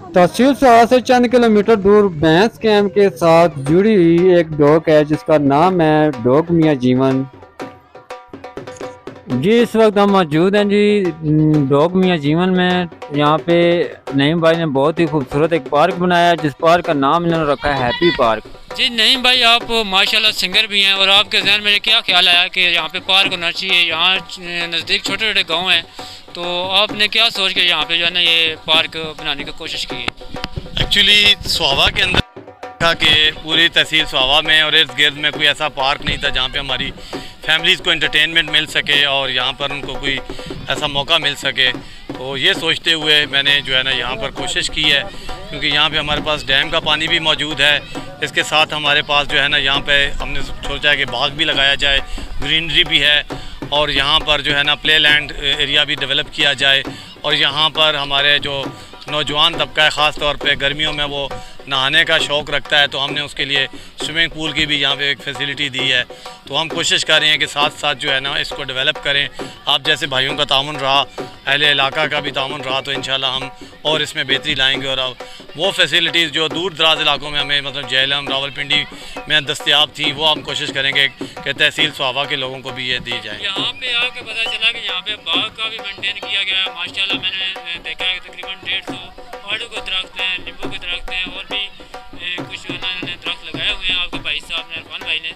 तहसील सभा से चंद किलोमीटर दूर भैंस कैंप के साथ जुड़ी हुई एक डॉक है जिसका नाम है डॉक मियां जीवन। जी इस वक्त हम मौजूद हैं जी डॉक मियां जीवन में। यहाँ पे नईम भाई ने बहुत ही खूबसूरत एक पार्क बनाया है जिस पार्क का नाम इन्होंने रखा है हैप्पी पार्क। जी नईम भाई आप माशाल्लाह सिंगर भी हैं और आपके जहन में क्या ख्याल आया कि यहाँ पे पार्क होना चाहिए? यहाँ नज़दीक छोटे छोटे गाँव हैं तो आपने क्या सोच के यहाँ पे जो है ना ये पार्क बनाने की कोशिश की? एक्चुअली स्वावा के अंदर था कि पूरी तहसील स्वावा में और इर्द गिर्द में कोई ऐसा पार्क नहीं था जहाँ पे हमारी फैमिलीज़ को एंटरटेनमेंट मिल सके और यहाँ पर उनको कोई ऐसा मौका मिल सके। तो ये सोचते हुए मैंने जो है ना यहाँ पर कोशिश की है, क्योंकि यहाँ पे हमारे पास डैम का पानी भी मौजूद है। इसके साथ हमारे पास जो है ना यहाँ पे हमने सोचा है कि बाग भी लगाया जाए, ग्रीनरी भी है और यहाँ पर जो है ना प्ले लैंड एरिया भी डेवलप किया जाए। और यहाँ पर हमारे जो नौजवान तबका है ख़ास तौर पे गर्मियों में वो नहाने का शौक़ रखता है, तो हमने उसके लिए स्विमिंग पूल की भी यहाँ पे एक फैसिलिटी दी है। तो हम कोशिश कर रहे हैं कि साथ साथ जो है ना इसको डेवलप करें। आप जैसे भाइयों का ताउन रहा, अहले इलाका का भी ताउन रहा, तो इंशाल्लाह हम और इसमें बेहतरी लाएंगे। और अब वो फैसिलिटीज़ जो दूर दराज इलाकों में हमें मतलब जेहलम रावलपिंडी में दस्तियाब थी वो हम कोशिश करेंगे कि तहसील स्वावा के लोगों को भी ये दी जाए। यहाँ पे आके पता चला कि यहाँ पे बाग का भी मेंटेन किया गया है माशाल्लाह। मैंने देखा है तकरीबन 150 आड़ू के दरख्त हैं, नींबू के दरख्त हैं और भी कुछ जो है ना इन्होंने दरख्त लगाए हुए हैं आपके भाई साहब ने, इरफान भाई ने।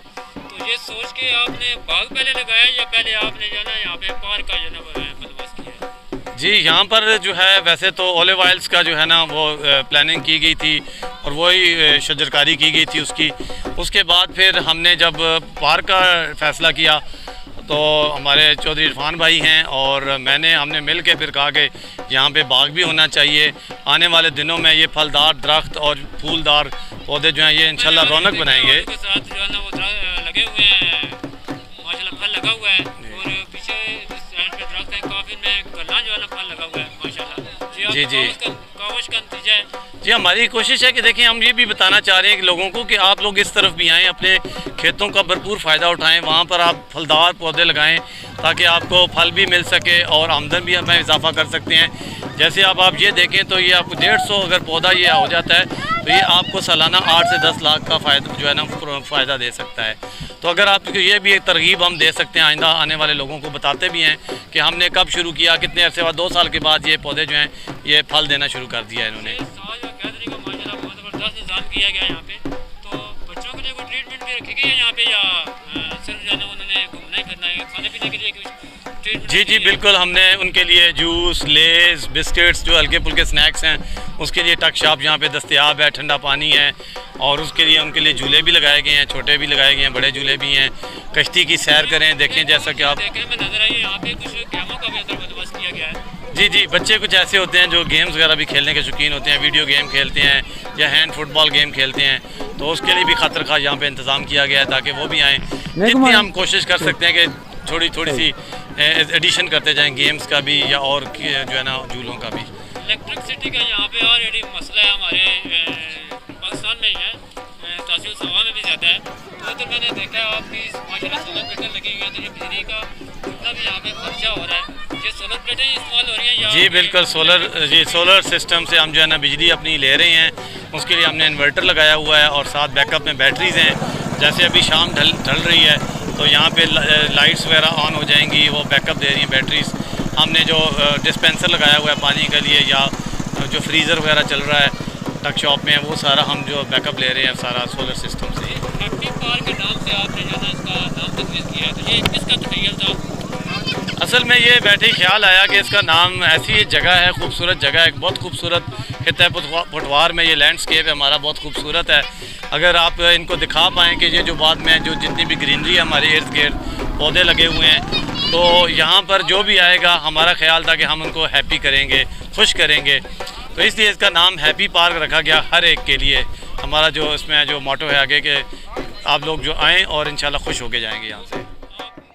तो ये सोच के आपने बाग पहले लगाया या पहले आपने जो है ना यहाँ पे पार्क का जो है ना बंदोबस्त किया? जी यहाँ पर जो है वैसे तो ओलिव ऑयल्स का जो है ना वो प्लानिंग की गई थी और वही शजरकारी की गई थी उसकी। उसके बाद फिर हमने जब पार्क का फ़ैसला किया तो हमारे चौधरी इरफान भाई हैं और हमने मिल के फिर कहा कि यहाँ पे बाग भी होना चाहिए। आने वाले दिनों में ये फलदार दरख्त और फूलदार पौधे जो हैं ये इंशाल्लाह रौनक बनाएंगे। के साथ जो है ना वो लगे हुए हैं माशाल्लाह, फल लगा हुआ है और पीछे साइड पे दरख्त हैं काफ़ी में गल्ला जो है ना फल लगा हुआ है माशाल्लाह। जी जी कावश का नतीजा है। जी हमारी कोशिश है कि देखिए हम ये भी बताना चाह रहे हैं कि लोगों को कि आप लोग इस तरफ भी आएँ, अपने खेतों का भरपूर फ़ायदा उठाएं, वहाँ पर आप फलदार पौधे लगाएं ताकि आपको फल भी मिल सके और आमदन भी में इजाफा कर सकते हैं। जैसे अब आप ये देखें तो ये आपको 150 अगर पौधा ये हो जाता है तो ये आपको सालाना 8 से 10 लाख का फ़ायदा जो है ना फ़ायदा दे सकता है। तो अगर आपको ये भी एक तरगीब हम दे सकते हैं, आइंदा आने वाले लोगों को बताते भी हैं कि हमने कब शुरू किया, कितने अरसे बाद, 2 साल के बाद ये पौधे जो हैं ये फल देना शुरू कर दिया है इन्होंने। बहुत ज़बरदस्त इंतजाम किया गया यहाँ पे। तो बच्चों के लिए कोई ट्रीटमेंट भी रखी गई है यहाँ पे या सिर्फ जो है ना उन्होंने घूमना ही फिरना है, खाने पीने के लिए कुछ ट्रीटमेंट? जी जी बिल्कुल, हमने उनके लिए जूस, लेस, बिस्किट्स जो हल्के फुल्के स्नैक्स हैं उसके लिए टक शॉप यहाँ पे दस्तयाब है, ठंडा पानी है और उसके लिए उनके लिए झूले भी लगाए गए हैं, छोटे भी लगाए गए हैं, बड़े झूले भी हैं। कश्ती की सैर करें, देखें जैसा कि आप देखें में नजर आई यहाँ पे कुछ गेमों का भी अंदर बंदोबस्त किया गया है। जी जी बच्चे कुछ ऐसे होते हैं जो गेम्स वगैरह भी खेलने के शौकीन होते हैं, वीडियो गेम खेलते हैं या हैंड फुटबॉल गेम खेलते हैं, तो उसके लिए भी खातर खा यहाँ पे इंतज़ाम किया गया है ताकि वो भी आएँ। जितनी हम कोशिश कर सकते हैं कि थोड़ी सी एडिशन करते जाएं गेम्स का भी या और जो है ना झूलों का भी। इलेक्ट्रिसिटी का यहाँ पे ऑलरेडी मसला है हमारे पाकिस्तान में ही है, तहसील स्वावा में भी ज़्यादा है। तो उधर मैंने देखा है आपकी माशाल्लाह सोलर प्लेटें लगी हुई हैं, तो ये बिजली का जितना भी यहाँ पे खर्चा हो रहा है ये सोलर प्लेटें इस्तेमाल हो रही हैं? जी बिल्कुल, सोलर सिस्टम से हम जो है ना बिजली अपनी ले रहे हैं। उसके लिए हमने इन्वर्टर लगाया हुआ है और साथ बैकअप में बैटरीज़ हैं। जैसे अभी शाम ढल रही है तो यहाँ पे लाइट्स वगैरह ऑन हो जाएंगी, वो बैकअप दे रही हैं बैटरीज़। हमने जो डिस्पेंसर लगाया हुआ है पानी के लिए या जो फ्रीज़र वगैरह चल रहा है टक शॉप में, वो सारा हम जो बैकअप ले रहे हैं सारा सोलर सिस्टम से। हैप्पी पार्क के नाम से आपने जो है ना इसका नाम तजवीज़ किया है, तो ये किसका तखय्युल था? असल में ये बैठे ख्याल आया कि इसका नाम, ऐसी जगह है, खूबसूरत जगह है, बहुत खूबसूरत खिता पटवार में ये लैंडस्केप है हमारा, बहुत खूबसूरत है। अगर आप इनको दिखा पाएँ कि ये जो बाद में जो जितनी भी ग्रीनरी है हमारे इर्द गिर्द पौधे लगे हुए हैं, तो यहाँ पर जो भी आएगा हमारा ख्याल था कि हम उनको हैप्पी करेंगे, खुश करेंगे। तो इसलिए इसका नाम हैप्पी पार्क रखा गया हर एक के लिए। हमारा जो इसमें जो मोटो है आगे कि आप लोग जो आएँ और इंशाल्लाह खुश होके जाएंगे यहाँ से।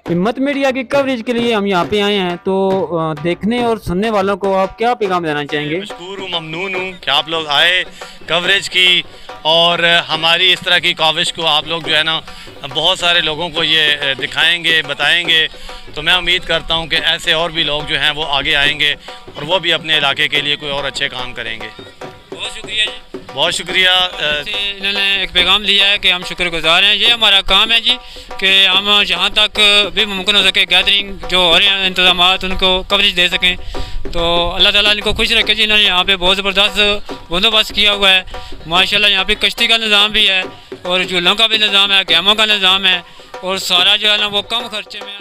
हिम्मत मीडिया की कवरेज के लिए हम यहाँ पे आए हैं, तो देखने और सुनने वालों को आप क्या पैगाम देना चाहेंगे? मशकूर हूँ, ममनून हूँ कि आप लोग आए, कवरेज की और हमारी इस तरह की काविश को आप लोग जो है ना बहुत सारे लोगों को ये दिखाएंगे, बताएंगे। तो मैं उम्मीद करता हूँ कि ऐसे और भी लोग जो हैं वो आगे आएंगे और वो भी अपने इलाके के लिए कोई और अच्छे काम करेंगे। बहुत बहुत शुक्रिया जी। बहुत शुक्रिया। इन्होंने एक पैगाम लिया है कि हम शुक्रगुजार हैं। ये हमारा काम है जी कि हम जहाँ तक भी मुमकिन हो सके गैदरिंग जो हो रहे हैं इंतजाम उनको कवरेज दे सकें। तो अल्लाह ताला इनको खुश रखे जी। इन्होंने यहाँ पे बहुत ज़बरदस्त बंदोबस्त किया हुआ है माशाल्लाह। यहाँ पे कश्ती का निज़ाम भी है और झूलों का भी निज़ाम है, गेमों का निज़ाम है और सारा जो है ना वो कम खर्चे में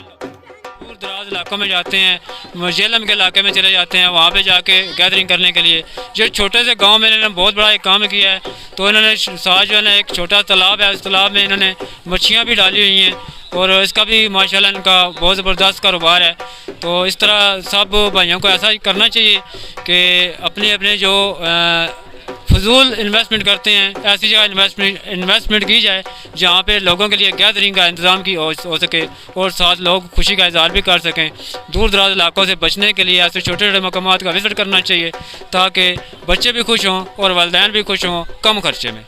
दूर दराज इलाकों में जाते हैं। झेलम के इलाके में चले जाते हैं, वहाँ पे जाके गैदरिंग करने के लिए। जो छोटे से गांव में इन्होंने बहुत बड़ा एक काम किया है। तो इन्होंने साथ जो है ना एक छोटा तालाब है, उस तालाब में इन्होंने मच्छियाँ भी डाली हुई हैं और इसका भी माशाल्लाह इनका बहुत ज़बरदस्त कारोबार है। तो इस तरह सब भाइयों को ऐसा ही करना चाहिए कि अपने अपने जो फजूल इन्वेस्टमेंट करते हैं ऐसी जगह इन्वेस्टमेंट की जाए जहाँ पे लोगों के लिए गैदरिंग का इंतज़ाम की हो सके और साथ लोग खुशी का इज़हार भी कर सकें। दूर दराज इलाकों से बचने के लिए ऐसे छोटे छोटे मकामात का विज़िट करना चाहिए ताकि बच्चे भी खुश हों और वालिदैन भी खुश हों कम खर्चे में।